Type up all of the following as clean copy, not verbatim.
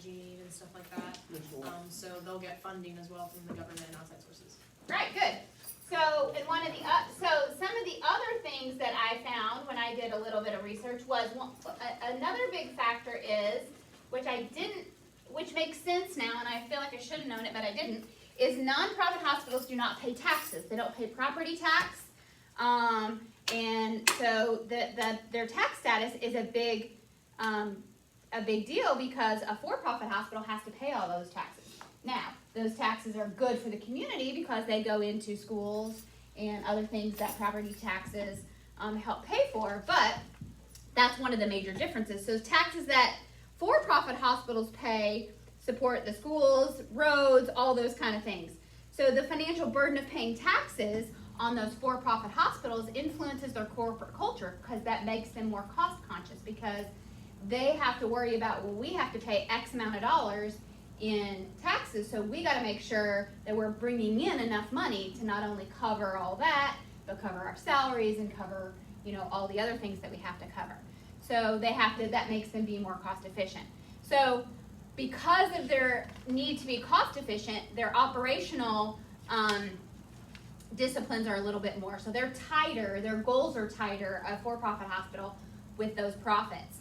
hygiene and stuff like that. So they'll get funding as well from the government and outside sources. Right, good. So, and some of the other things that I found when I did a little bit of research was another big factor is, which makes sense now, and I feel like I should have known it, but I didn't, is nonprofit hospitals do not pay taxes. They don't pay property tax, and so their tax status is a big deal because a for-profit hospital has to pay all those taxes. Now, those taxes are good for the community because they go into schools and other things that property taxes help pay for, but that's one of the major differences. So taxes that for-profit hospitals pay support the schools, roads, all those kind of things. So the financial burden of paying taxes on those for-profit hospitals influences their corporate culture because that makes them more cost conscious because they have to worry about, well, we have to pay X amount of dollars in taxes, so we got to make sure that we're bringing in enough money to not only cover all that, but cover our salaries and cover, all the other things that we have to cover. So that makes them be more cost efficient. So because of their need to be cost efficient, their operational disciplines are a little bit more. So they're tighter, their goals are tighter, a for-profit hospital, with those profits.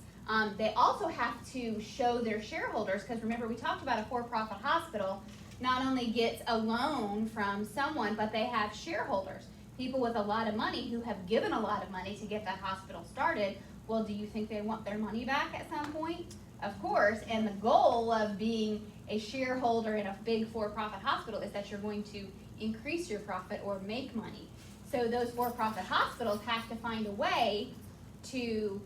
They also have to show their shareholders, because remember we talked about a for-profit hospital not only gets a loan from someone, but they have shareholders, people with a lot of money who have given a lot of money to get that hospital started. Well, do you think they want their money back at some point? Of course, and the goal of being a shareholder in a big for-profit hospital is that you're going to increase your profit or make money. So those for-profit hospitals have to find a way to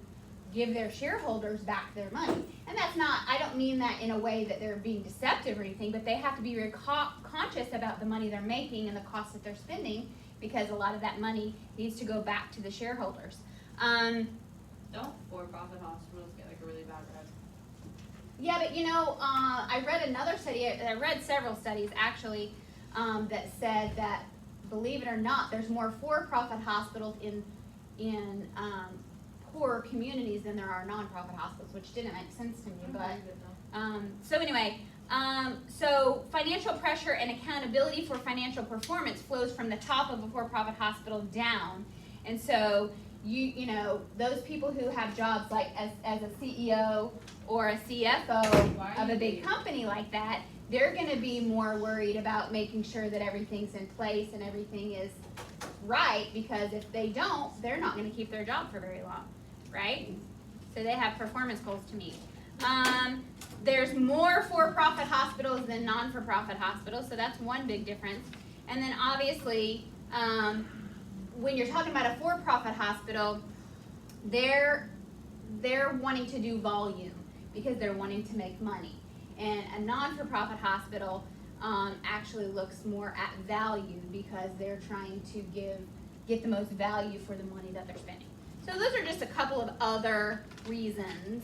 give their shareholders back their money. And that's not, I don't mean that in a way that they're being deceptive or anything, but they have to be very conscious about the money they're making and the costs that they're spending because a lot of that money needs to go back to the shareholders. Don't for-profit hospitals get like a really bad rep? Yeah, but I read another study, I read several studies actually, that said that, believe it or not, there's more for-profit hospitals in poor communities than there are nonprofit hospitals, which didn't make sense to me, but, so anyway, so financial pressure and accountability for financial performance flows from the top of a for-profit hospital down, and so those people who have jobs like as a CEO or a CFO of a big company like that, they're going to be more worried about making sure that everything's in place and everything is right, because if they don't, they're not going to keep their job for very long, right? So they have performance goals to meet. There's more for-profit hospitals than non-for-profit hospitals, so that's one big difference. And then obviously, when you're talking about a for-profit hospital, they're wanting to do volume because they're wanting to make money. And a non-for-profit hospital actually looks more at value because they're trying to get the most value for the money that they're spending. So those are just a couple of other reasons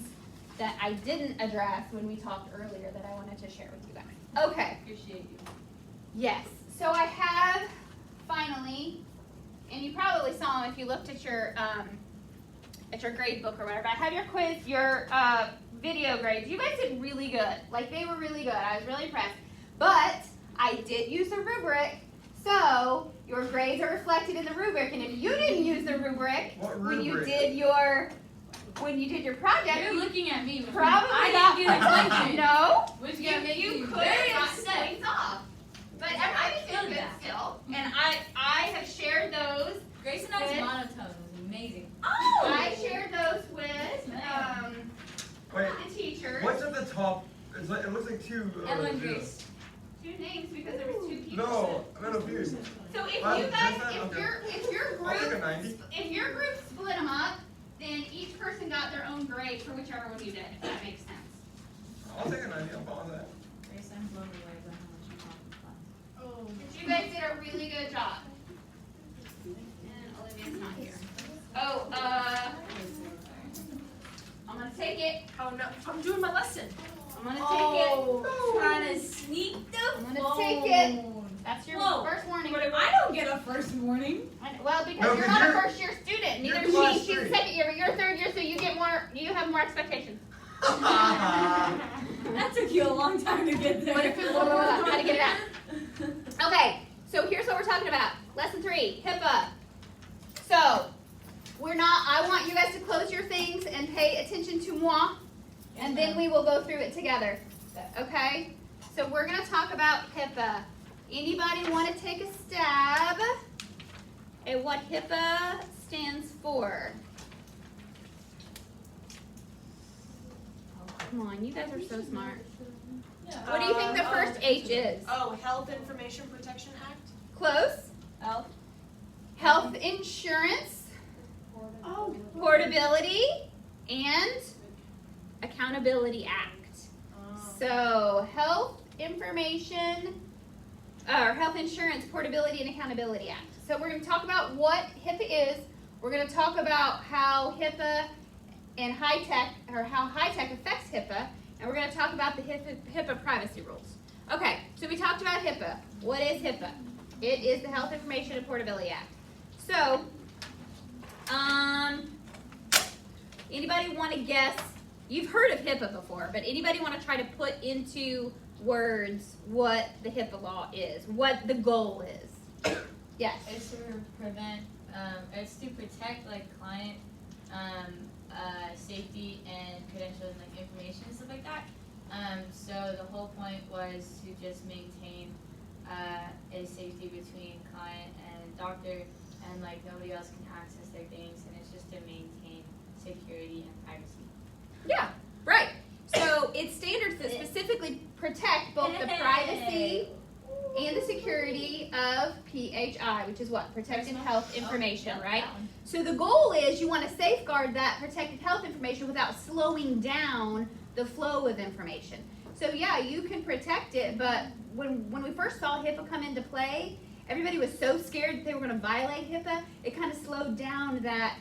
that I didn't address when we talked earlier that I wanted to share with you guys. Okay. Appreciate you. Yes. So I have finally, and you probably saw them if you looked at your grade book or whatever. I have your quiz, your video grades. You guys did really good. Like, they were really good. I was really impressed. But I did use the rubric, so your grades are reflected in the rubric. And if you didn't use the rubric when you did your project, You're looking at me. Probably I didn't get attention. No. Which gonna make you you could very have upset. points off. But everybody did good still. And I have shared those. Grace and I's With- monotone was amazing. I shared those with Wait, the teachers. what's at the top? It looks like two. Emma and Grace. Two names because there was two people. No, I'm not confused. So if Wow, you guys, that's not- if your I'll take a group, 90. if your group split them up, then each person got their own grade for whichever one you did, if that makes sense. I'll take a 90. I'm fine with that. Grace, I'm blown away by how much you taught in class. Oh. But you guys did a really good job. And Olivia's not here. Oh, I'm gonna take it. Oh no, I'm doing my lesson. I'm gonna take Trying to sneak the I'm gonna take it. That's your Whoa. first warning. I don't get a first warning. Well, because No, you're 'cause not a you're- first year student. Neither you're is class she's three. second year, but you're third year, so you have more expectations. That took you a long time to get there. What if it, how to get it out? Okay, so here's what we're talking about. Lesson 3, HIPAA. So, I want you guys to close your things and pay attention to moi, and then we will go through it together. Okay? So we're going to talk about HIPAA. Anybody want to take a stab at what HIPAA stands for? Come on, you guys are so smart. What do you think the first H is? Oh, Health Information Protection Act? Close. Health. Health insurance, Oh. portability, and accountability act. So health information, or health insurance, portability, and accountability act. So we're going to talk about what HIPAA is. We're going to talk about how HIPAA and high tech, or how high tech affects HIPAA, and we're going to talk about the HIPAA privacy rules. Okay, so we talked about HIPAA. What is HIPAA? It is the Health Information and Portability Act. So, anybody want to guess? You've heard of HIPAA before, but anybody want to try to put into words what the HIPAA law is, what the goal is? Yes. It's to prevent, it's to protect like client safety and credentials and like information and stuff like that. So the whole point was to just maintain a safety between client and doctor, and like nobody else can access their things, and it's just to maintain security and privacy. Yeah, right. So it's standards that specifically protect both the privacy and the security of PHI, which is what? Protected health information, right? So the goal is you want to safeguard that protected health information without slowing down the flow of information. So yeah, you can protect it, but when we first saw HIPAA come into play, everybody was so scared that they were going to violate HIPAA, it kind of slowed down that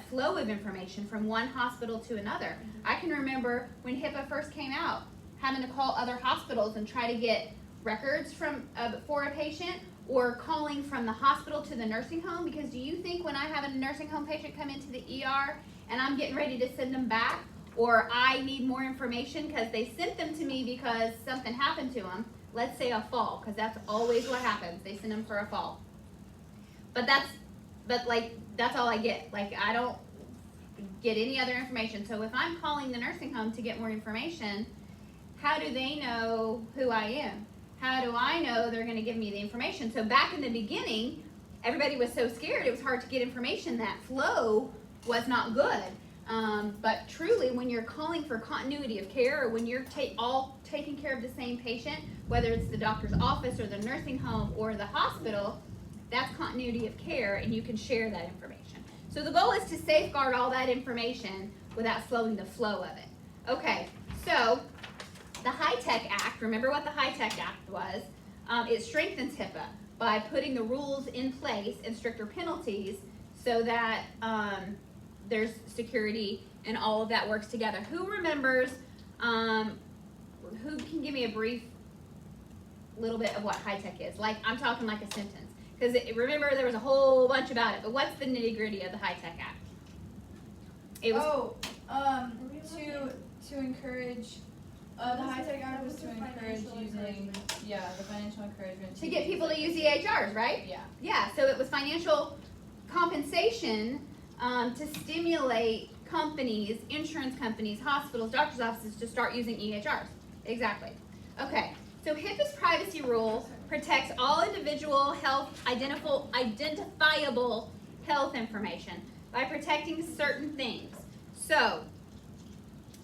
flow of information from one hospital to another. I can remember when HIPAA first came out, having to call other hospitals and try to get records for a patient, or calling from the hospital to the nursing home, because do you think when I have a nursing home patient come into the ER and I'm getting ready to send them back, or I need more information because they sent them to me because something happened to them, let's say a fall, because that's always what happens, they send them for a fall. But that's all I get. Like, I don't get any other information. So if I'm calling the nursing home to get more information, how do they know who I am? How do I know they're going to give me the information? So back in the beginning, everybody was so scared, it was hard to get information. That flow was not good. But truly, when you're calling for continuity of care, or when you're all taking care of the same patient, whether it's the doctor's office or the nursing home or the hospital, that's continuity of care, and you can share that information. So the goal is to safeguard all that information without slowing the flow of it. Okay, so the HITECH Act, remember what the HITECH Act was? It strengthens HIPAA by putting the rules in place and stricter penalties so that there's security and all of that works together. Who remembers, who can give me a brief little bit of what HITECH is? Like, I'm talking like a sentence. Because remember, there was a whole bunch about it, but what's the nitty-gritty of the HITECH Act? It was to encourage, the HITECH Act was to encourage using, the financial encouragement. to get people to use EHRs, right? Yeah. Yeah, so it was financial compensation to stimulate companies, insurance companies, hospitals, doctors' offices to start using EHRs. Exactly. Okay, so HIPAA's privacy rule protects all individual health, identifiable health information by protecting certain things. So,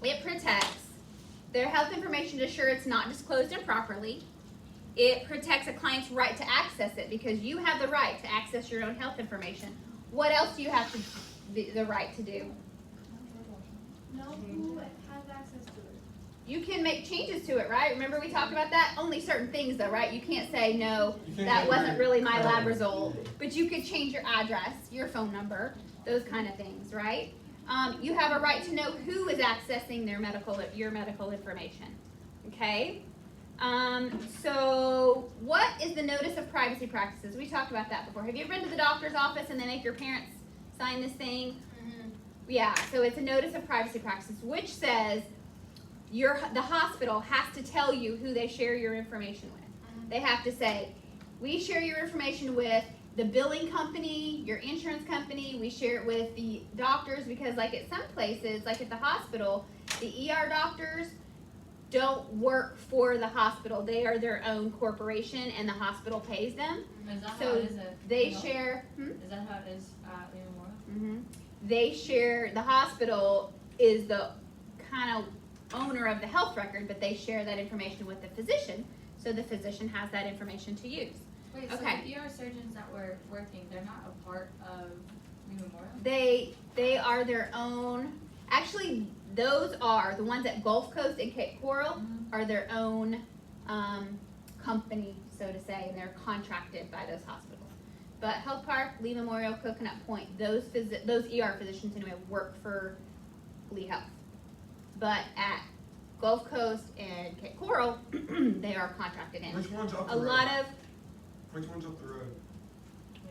it protects their health information to ensure it's not disclosed improperly. It protects a client's right to access it, because you have the right to access your own health information. What else do you have the right to do? No, who has access to it? You can make changes to it, right? Remember we talked about that? Only certain things though, right? You can't say, no, that wasn't really my lab result. But you could change your address, your phone number, those kind of things, right? You have a right to know who is accessing your medical information, okay? So what is the notice of privacy practices? We talked about that before. Have you ever been to the doctor's office and they make your parents sign this thing? Mm-hmm. Yeah, so it's a notice of privacy practices, which says the hospital has to tell you who they share your information with. They have to say, we share your information with the billing company, your insurance company, we share it with the doctors, because like at some places, like at the hospital, the ER doctors don't work for the hospital. They are their own corporation and the hospital pays them. Is that how So it is at they Lehigh? share, Is that how it is at Lehigh Memorial? they share, the hospital is the kind of owner of the health record, but they share that information with the physician, so the physician has that information to use. Wait, Okay. so the ER surgeons that were working, they're not a part of Lehigh Memorial? They are their own, actually, those are, the ones at Gulf Coast and Cape Coral are their own, company, so to say, and they're contracted by those hospitals. But Health Park, Lee Memorial, Coconut Point, those ER physicians anyway work for Lee Health. But at Gulf Coast and Cape Coral, they are contracted in. Which one's up the A road? lot of, Which one's up the road?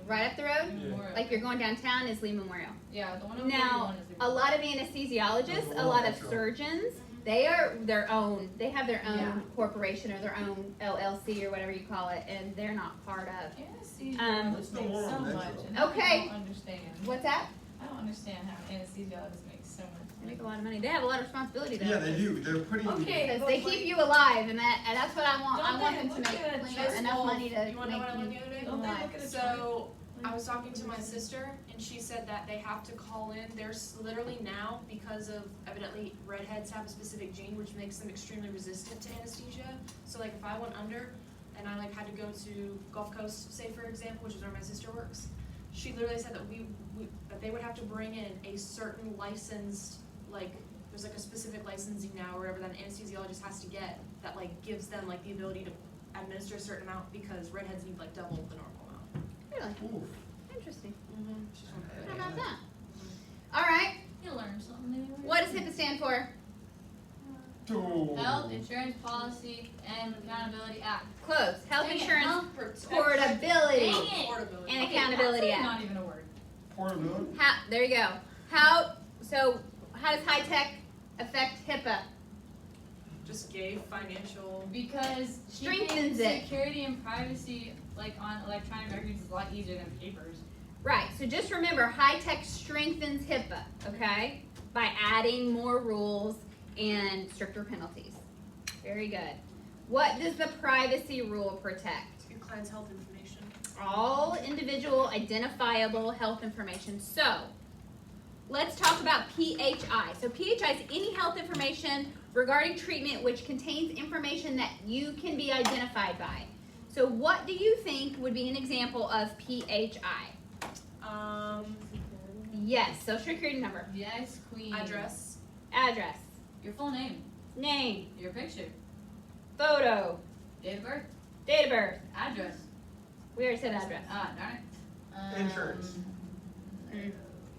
right up the road, Yeah. Memorial. like you're going downtown, is Lee Memorial. Yeah, the one over Now, 41 is Lehigh a lot of anesthesiologists, a lot of Sure. surgeons, they are their own, they have their own Yeah. corporation or their own LLC or whatever you call it, and they're not part of. Anesthesiologists It's make no more so on much, Metro. and Okay. I don't understand. What's that? I don't understand how anesthesiologists make so much They make money. a lot of money. They have a lot of responsibility though. Yeah, they do. They're putting. Okay. Because but they like- keep you alive, and that's what I want. I Don't want they them to look make at a plenty- chest enough wall? money to You wanna know what I learned the other day? Don't they look at a So, I was talking to my sister, and she said that they have to call in, there's literally now, because of evidently redheads have a specific gene which makes them extremely resistant to anesthesia. So like if I went under, and I like had to go to Gulf Coast, say for example, which is where my sister works, she literally said that that they would have to bring in a certain licensed, like, there's like a specific licensing now, or whatever, that an anesthesiologist has to get, that like gives them like the ability to administer a certain amount, because redheads need like double the normal amount. Really Oof. interesting. She's from How about that? All right. You learn something new. What does HIPAA stand for? Oh. Health Insurance Policy and Accountability Act. Close. Health Dang it, Insurance health Portability Dang it. Portability. and Okay, Accountability that's Act. not even a word. Portability? There you go. So how does high tech affect HIPAA? Just gave financial. Because Strengthens keeping it. security and privacy, like on electronic records, is a lot easier than papers. Right, so just remember, high tech strengthens HIPAA, okay? By adding more rules and stricter penalties. Very good. What does the privacy rule protect? Your client's health information. All individual identifiable health information. So, let's talk about PHI. So PHI is any health information regarding treatment which contains information that you can be identified by. So what do you think would be an example of PHI? Yes, social security number, Yes, queen. Address. address, Your full name. name, Your picture. photo, Date of birth. date of birth. Address. We already said address. Ah, darn it. Insurance.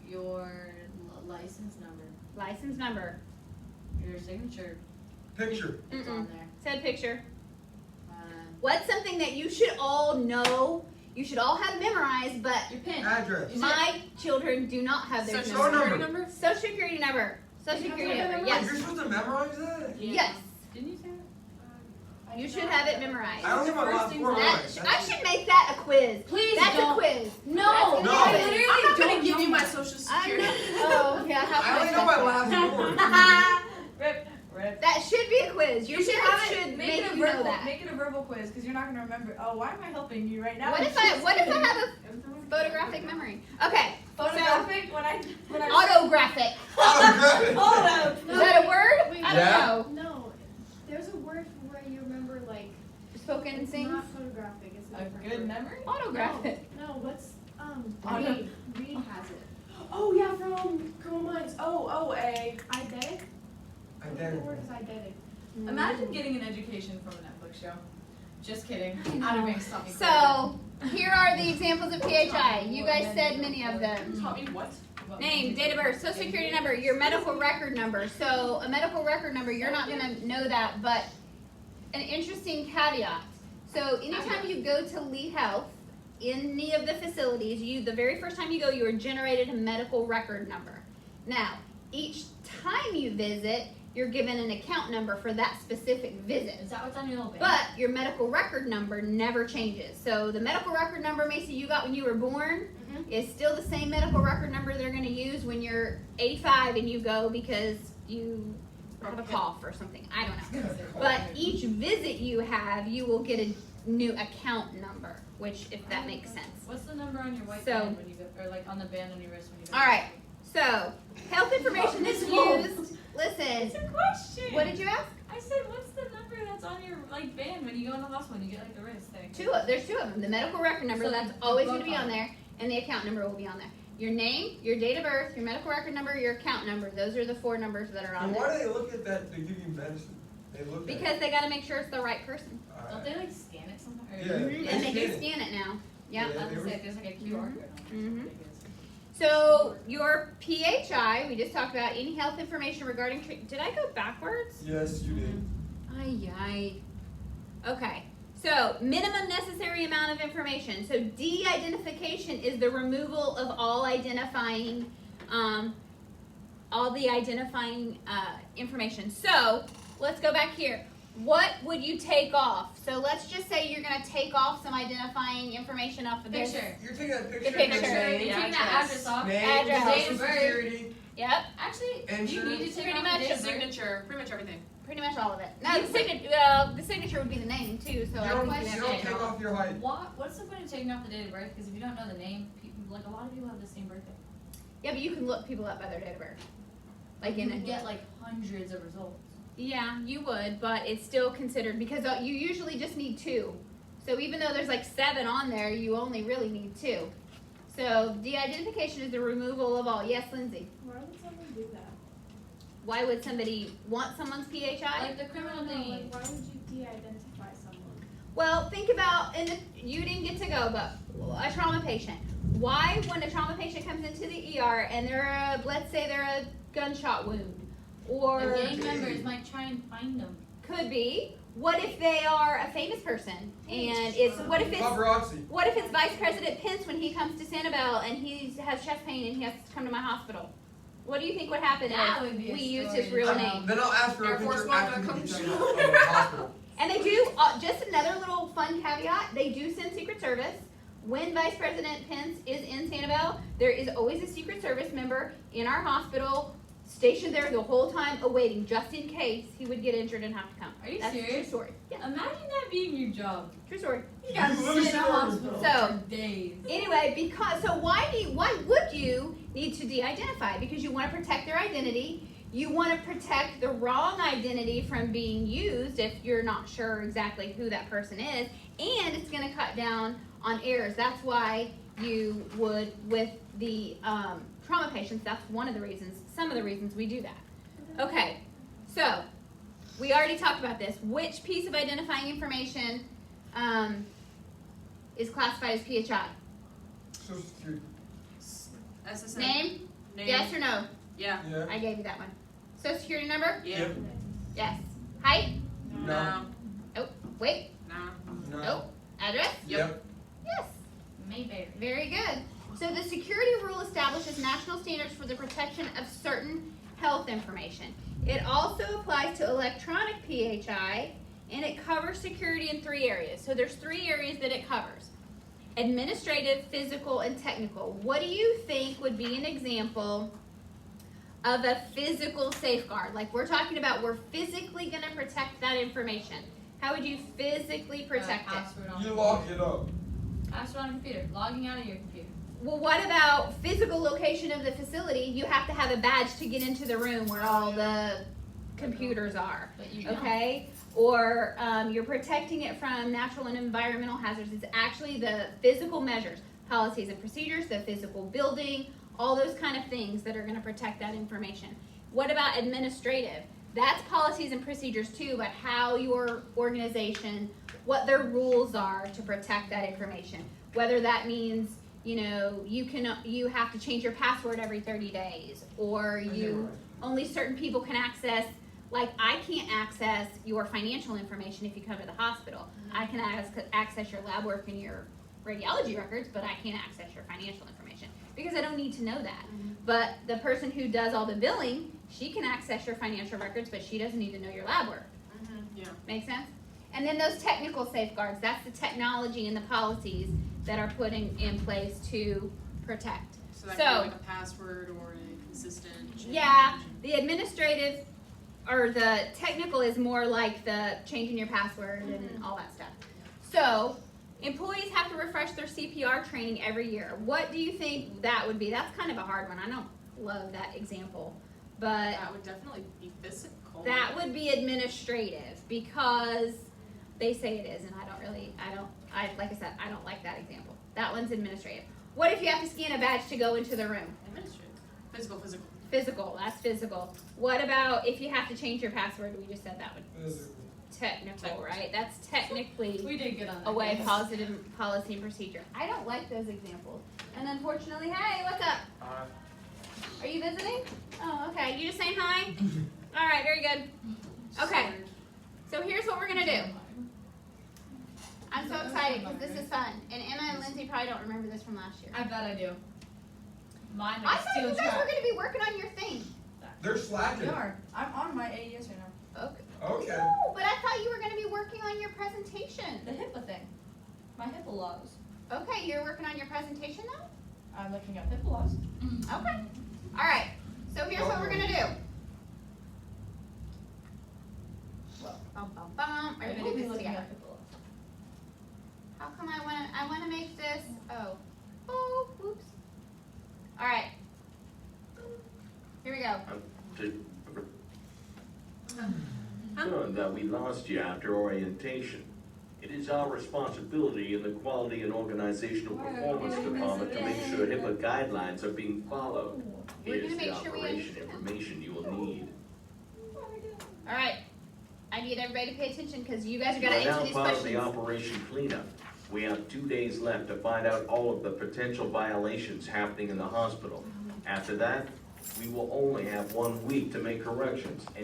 Your license number. License number. Your signature. Picture. It's on there. Said picture. Uh, What's something that you should all know, you should all have memorized, but your pin. Address. my children do not have their Social Phone security number. number? Social security number. Social You have security to have number. it Yes. You're supposed to memorize that? Yeah. Yes. Didn't you say that? You should have it memorized. I only have my First last things four That words. I should make that a quiz. Please That's don't. a quiz. No. That's a No. I quiz. literally I'm not gonna don't give you know. my social security. Oh, yeah. How I only can know my say? last four. Rip. That should be a quiz. Your You should parents have it. should Make make it a you know verbal. that. Make it a verbal quiz because you're not gonna remember. Oh, why am I helping you right now? What if I have a photographic memory? Okay. Photographic when I Autographic. Oh, Hold up. Is that a word? Wait, I Yeah. don't know. No, there's a word for where you remember like Spoken it's things. not photographic. It's A different good word. memory. Autographic. No, what's Auto- Reed has it. Oh yeah, from Criminal Minds. Eidetic. I The did. word is eidetic. Imagine getting an education from a Netflix show. Just kidding. Outer Banks taught me. So here are the examples of PHI. You guys said many of them. Taught me what? Name, date of birth, social security number, your medical record number. So a medical record number, you're not gonna know that, but an interesting caveat. So anytime you go to Lee Health, in any of the facilities, the very first time you go, you are generated a medical record number. Now, each time you visit, you're given an account number for that specific visit. Is that what's on your little band? But your medical record number never changes. So the medical record number, Macy, you got when you were born is still the same medical record number they're going to use when you're 85 and you go because you have a cough or something. I don't know. But each visit you have, you will get a new account number, which, if that makes sense. What's the number on your white So- band when you go, or like on the band on your wrist when you go? All right. So health information is used. Listen. It's a question. What did you ask? I said, what's the number that's on your like band when you go in the hospital and you get like the wrist thing? There's two of them. The medical record number, So that's they're always both going to be on on there, and the account number will be on there. Your name, your date of birth, your medical record number, your account number. Those are the 4 numbers that are on And there. why do they look at that to give you medicine? They look at Because they got to make sure it's the right person. Don't they like scan it sometimes? Yeah. And they do scan it. scan it now. Yeah. Yeah. I was gonna say, there's like a QR code on it. Mhm. So your PHI, we just talked about any health information regarding did I go backwards? Yes, you did. Ay. Okay. So minimum necessary amount of information. So de-identification is the removal of all identifying, information. So let's go back here. What would you take off? So let's just say you're going to take off some identifying information off of this. Picture. You're taking that picture. The picture. You're The taking that address off. Name, Address. Date social of birth. security. Yep. Actually, you Insurance. need to take Pretty off much the date The of birth. signature, pretty much everything. Pretty much all of it. No, the signature would be the name too. So You I don't, think you you don't have to take off your height. What's the point of taking off the date of birth? Because if you don't know the name, people, like a lot of people have the same birthday. Yeah, but you can look people up by their date of birth. Like You in can a get like hundreds of results. Yeah, you would, but it's still considered because you usually just need 2. So even though there's like 7 on there, you only really need 2. So de-identification is the removal of all. Yes, Lindsay. Why would someone do that? Why would somebody want someone's PHI? Like the criminal No, thing. like, why would you de-identify someone? Well, think about, you didn't get to go, but a trauma patient. Why, when a trauma patient comes into the ER and let's say they're a gunshot wound, or The gang members might try and find them. could be, what if they are a famous person and what if it's Vice President Pence when he comes to Sanibel and he has chest pain and he has to come to my hospital? What do you think would happen That if would be a we used story his to real tell. name? Then I'll ask for Air a Force picture One after gonna you come get to out of the hospital. And they do, just another little fun caveat, they do send Secret Service. When Vice President Pence is in Sanibel, there is always a Secret Service member in our hospital stationed there the whole time awaiting, just in case he would get injured and have to come. Are you That's a serious? true story. Yeah, Imagine that being your job. true story. You gotta You sit live in a in hospital So- for days. Anyway, why would you need to de-identify? Because you want to protect their identity. You want to protect the wrong identity from being used if you're not sure exactly who that person is, and it's going to cut down on errors. That's why you would, with the trauma patients, that's one of the reasons, some of the reasons we do that. Okay, so we already talked about this. Which piece of identifying information is classified as PHI? Social security. SSN. Name? Name. Yes or no? Yeah. Yeah. I gave you that one. Social security number? Yeah. Yep. Yes. Height? No. Oh, wait. No. No. Nope. Address? Yep. Yes. Mayberry. Very good. So the security rule establishes national standards for the protection of certain health information. It also applies to electronic PHI, and it covers security in 3 areas. So there's 3 areas that it covers. Administrative, physical, and technical. What do you think would be an example of a physical safeguard? Like we're talking about, we're physically going to protect that information. How would you physically protect it? Password on You lock it up. Password on your computer. Logging out of your computer. Well, what about physical location of the facility? You have to have a badge to get into the room where all the computers are, But you don't. okay? Or you're protecting it from natural and environmental hazards. It's actually the physical measures, policies and procedures, the physical building, all those kind of things that are going to protect that information. What about administrative? That's policies and procedures too, but how your organization, what their rules are to protect that information. Whether that means, you have to change your password every 30 days, or only certain people can access, like I can't access your financial information if you come to the hospital. I can access your lab work and your radiology records, but I can't access your financial information because I don't need to know that. Mhm. But the person who does all the billing, she can access your financial records, but she doesn't need to know your lab work. Yeah. Make sense? And then those technical safeguards, that's the technology and the policies that are putting in place to protect. So that So- could be like a password or a consistent change. Yeah, the administrative or the technical is more like the changing your password and all that stuff. So, employees have to refresh their CPR training every year. What do you think that would be? That's kind of a hard one. I don't love that example, but That would definitely be physical. that would be administrative because they say it is, and like I said, I don't like that example. That one's administrative. What if you have to scan a badge to go into the room? Administrative. Physical. Physical, that's physical. What about if you have to change your password? We just said that would technical, right? That's technically We did good on that. a way yes. positive policy and procedure. I don't like those examples. And unfortunately, hey, what's up? Are you visiting? Oh, okay. You just saying hi? All right, very good. Okay, so here's what we're gonna do. I'm so excited because this is fun. And Emma and Lindsay probably don't remember this from last year. I bet I do. Mine I like thought steel you guys were trap. gonna be working on your thing. They're slacking. We are. I'm on my AES right now. Okay. Okay. No, but I thought you were gonna be working on your presentation. The HIPAA thing. My HIPAA laws. Okay, you're working on your presentation now? I'm looking up HIPAA laws. Okay. All right. So here's what we're gonna do. Bum, bum, bum. I Everybody will be gets looking together. up HIPAA laws. How come I wanna make this? Oh, oops. All right. Here we go. Concerned that we lost you after orientation. It is our responsibility in the Quality and Organizational Performance Department to make sure HIPAA guidelines are being followed. We're Here's gonna the make sure we operation understand. information you will need. All right. I need everybody to pay attention because you guys are You gonna are now answer these part of the questions. operation cleanup. We have 2 days left to find out all of the potential violations happening in the hospital. After that, we will only have 1 week to make corrections and